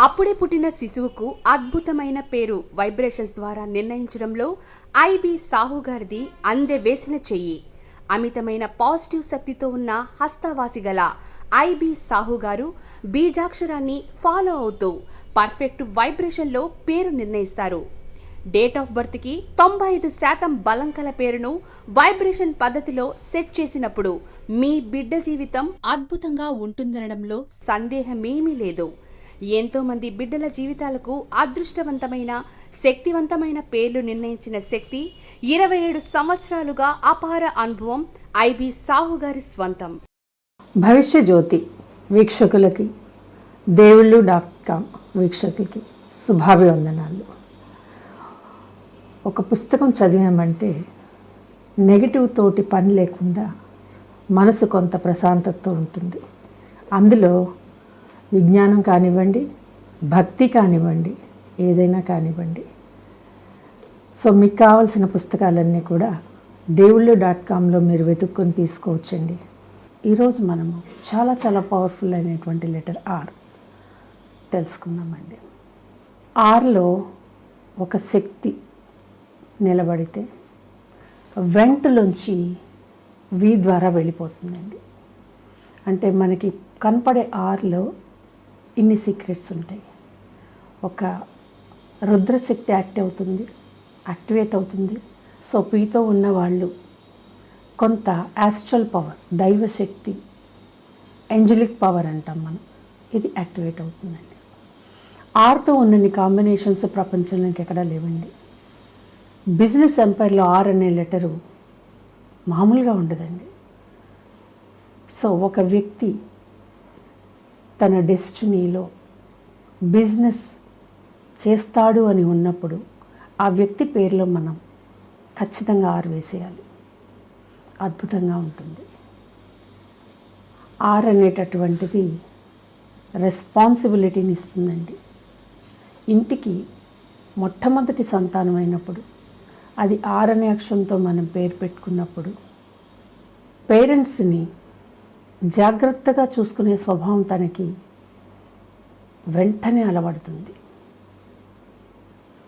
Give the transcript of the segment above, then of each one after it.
అప్పుడే పుట్టిన శిశువుకు అద్భుతమైన పేరు వైబ్రేషన్స్ ద్వారా నిర్ణయించడంలో ఐబి సాహు గారిది అందె వేసిన చెయ్యి. అమితమైన పాజిటివ్ శక్తితో ఉన్న హస్తవాసి గల ఐబి సాహు గారు బీజాక్షరాన్ని ఫాలో అవుతూ పర్ఫెక్ట్ వైబ్రేషన్లో పేరు నిర్ణయిస్తారు. డేట్ ఆఫ్ బర్త్కి 95% బలం కల పేరును వైబ్రేషన్ పద్ధతిలో సెట్ చేసినప్పుడు మీ బిడ్డ జీవితం అద్భుతంగా ఉంటుందనడంలో సందేహమేమీ లేదు. ఎంతో మంది బిడ్డల జీవితాలకు అదృష్టవంతమైన శక్తివంతమైన పేర్లు నిర్ణయించిన శక్తి 27 సంవత్సరాలుగా అపార అనుభవం ఐబి సాహు గారి స్వంతం. భవిష్య జ్యోతి వీక్షకులకి, దేవుళ్ళు.com వీక్షకులకి శుభాభివందనాలు. ఒక పుస్తకం చదివామంటే నెగిటివ్ తోటి పని లేకుండా మనసు కొంత ప్రశాంతతతో ఉంటుంది. అందులో విజ్ఞానం కానివ్వండి, భక్తి కానివ్వండి, ఏదైనా కానివ్వండి. సో మీకు కావాల్సిన పుస్తకాలన్నీ కూడా దేవుళ్ళు.comలో మీరు వెతుక్కొని తీసుకోవచ్చండి. ఈరోజు మనము చాలా చాలా పవర్ఫుల్ అయినటువంటి లెటర్ ఆర్ తెలుసుకుందామండి. ఆర్లో ఒక శక్తి నిలబడితే వెంటలోంచి వి ద్వారా వెళ్ళిపోతుందండి. అంటే మనకి కనపడే ఆర్లో ఇన్ని సీక్రెట్స్ ఉంటాయి. ఒక రుద్రశక్తి యాక్టివేట్ అవుతుంది. సో పీతో ఉన్న వాళ్ళు కొంత యాస్ట్రల్ పవర్, దైవశక్తి, ఏంజలిక్ పవర్ అంటాం మనం, ఇది యాక్టివేట్ అవుతుందండి. ఆర్తో ఉన్నన్ని కాంబినేషన్స్ ప్రపంచంలో ఇంకెక్కడా లేవండి. బిజినెస్ ఎంపైర్లో ఆర్ అనే లెటరు మామూలుగా ఉండదండి. సో ఒక వ్యక్తి తన డెస్టినీలో బిజినెస్ చేస్తాడు అని ఉన్నప్పుడు ఆ వ్యక్తి పేరులో మనం ఖచ్చితంగా ఆర్ వేసేయాలి. అద్భుతంగా ఉంటుంది. ఆర్ అనేటటువంటిది రెస్పాన్సిబిలిటీని ఇస్తుందండి. ఇంటికి మొట్టమొదటి సంతానం అయినప్పుడు అది ఆర్ అనే అక్షరంతో మనం పేరు పెట్టుకున్నప్పుడు పేరెంట్స్ని జాగ్రత్తగా చూసుకునే స్వభావం తనకి వెంటనే అలవడుతుంది.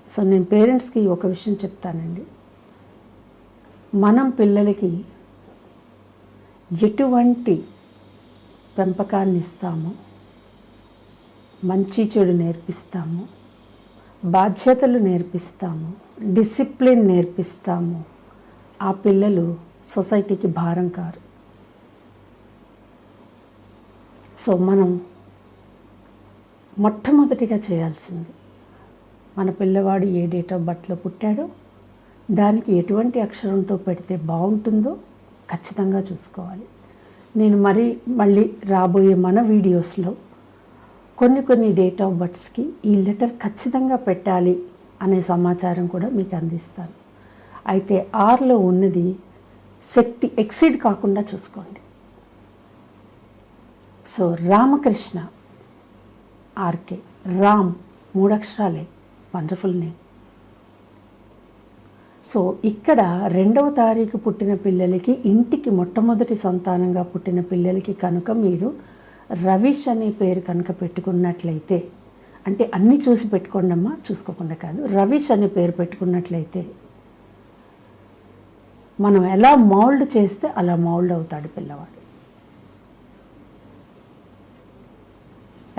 సో నేను పేరెంట్స్కి ఒక విషయం చెప్తానండి. మనం పిల్లలకి ఎటువంటి పెంపకాన్ని ఇస్తామో, మంచి చెడు నేర్పిస్తాము, బాధ్యతలు నేర్పిస్తాము, డిసిప్లిన్ నేర్పిస్తాము, ఆ పిల్లలు సొసైటీకి భారం కారు. సో మనం మొట్టమొదటిగా చేయాల్సింది, మన పిల్లవాడు ఏ డేట్ ఆఫ్ బర్త్లో పుట్టాడో దానికి ఎటువంటి అక్షరంతో పెడితే బాగుంటుందో ఖచ్చితంగా చూసుకోవాలి. నేను మళ్ళీ రాబోయే మన వీడియోస్లో కొన్ని డేట్ ఆఫ్ బర్త్స్కి ఈ లెటర్ ఖచ్చితంగా పెట్టాలి అనే సమాచారం కూడా మీకు అందిస్తాను. అయితే ఆర్లో ఉన్నది శక్తి ఎక్సీడ్ కాకుండా చూసుకోండి. సో రామకృష్ణ, ఆర్కే, రామ్ 3 అక్షరాలే, వండర్ఫుల్ నేమ్. సో ఇక్కడ 2వ తారీఖు పుట్టిన పిల్లలకి, ఇంటికి మొట్టమొదటి సంతానంగా పుట్టిన పిల్లలకి కనుక మీరు రవీష్ అనే పేరు కనుక పెట్టుకున్నట్లయితే, అంటే అన్నీ చూసి పెట్టుకోండి అమ్మా, చూసుకోకుండా కాదు, రవీష్ అనే పేరు పెట్టుకున్నట్లయితే మనం ఎలా మౌల్డ్ చేస్తే అలా మౌల్డ్ అవుతాడు పిల్లవాడు.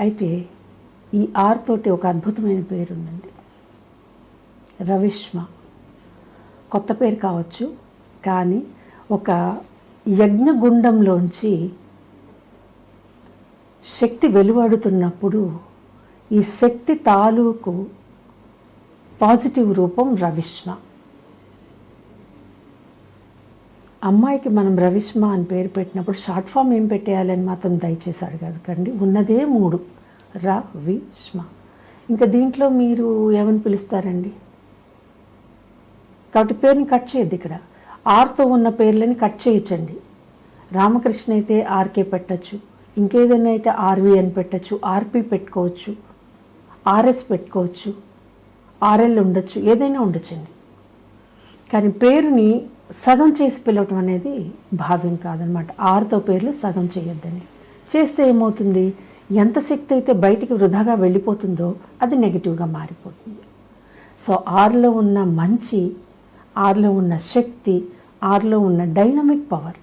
అయితే ఈ ఆర్ తోటి ఒక అద్భుతమైన పేరు ఉందండి, రవిష్మ. కొత్త పేరు కావచ్చు, కానీ ఒక యజ్ఞగుండంలోంచి శక్తి వెలువడుతున్నప్పుడు ఈ శక్తి తాలూకు పాజిటివ్ రూపం రవిష్మ. అమ్మాయికి మనం రవిష్మ అని పేరు పెట్టినప్పుడు షార్ట్ ఫామ్ ఏం పెట్టేయాలని మాత్రం దయచేసి అడగకండి. ఉన్నదే 3, రవిష్మ. ఇంకా దీంట్లో మీరు ఏమని పిలుస్తారండి? కాబట్టి పేరుని కట్ చేయొద్దు. ఇక్కడ ఆర్తో ఉన్న పేర్లని కట్ చేయొచ్చండి. రామకృష్ణ అయితే ఆర్కే పెట్టచ్చు, ఇంకేదైనా అయితే ఆర్వి అని పెట్టచ్చు, ఆర్పి పెట్టుకోవచ్చు, ఆర్ఎస్ పెట్టుకోవచ్చు, ఆర్ఎల్ ఉండొచ్చు, ఏదైనా ఉండొచ్చండి. కానీ పేరుని సగం చేసి పిలవటం అనేది భావ్యం కాదనమాట. ఆరుతో పేర్లు సగం చేయొద్దని. చేస్తే ఏమవుతుంది, ఎంత శక్తి అయితే బయటికి వృధాగా వెళ్ళిపోతుందో అది నెగిటివ్గా మారిపోతుంది. సో 6లో ఉన్న మంచి, 6లో ఉన్న శక్తి, 6లో ఉన్న డైనమిక్ పవర్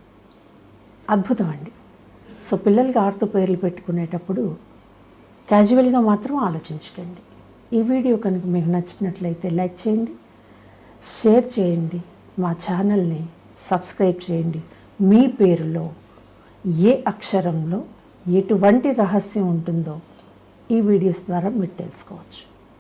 అద్భుతం అండి. సో పిల్లలకి 6తో పేర్లు పెట్టుకునేటప్పుడు క్యాజువల్గా మాత్రం ఆలోచించకండి. ఈ వీడియో కనుక మీకు నచ్చినట్లయితే లైక్ చేయండి, షేర్ చేయండి, మా ఛానల్ని సబ్స్క్రైబ్ చేయండి. మీ పేరులో ఏ అక్షరంలో ఎటువంటి రహస్యం ఉంటుందో ఈ వీడియోస్ ద్వారా మీరు తెలుసుకోవచ్చు.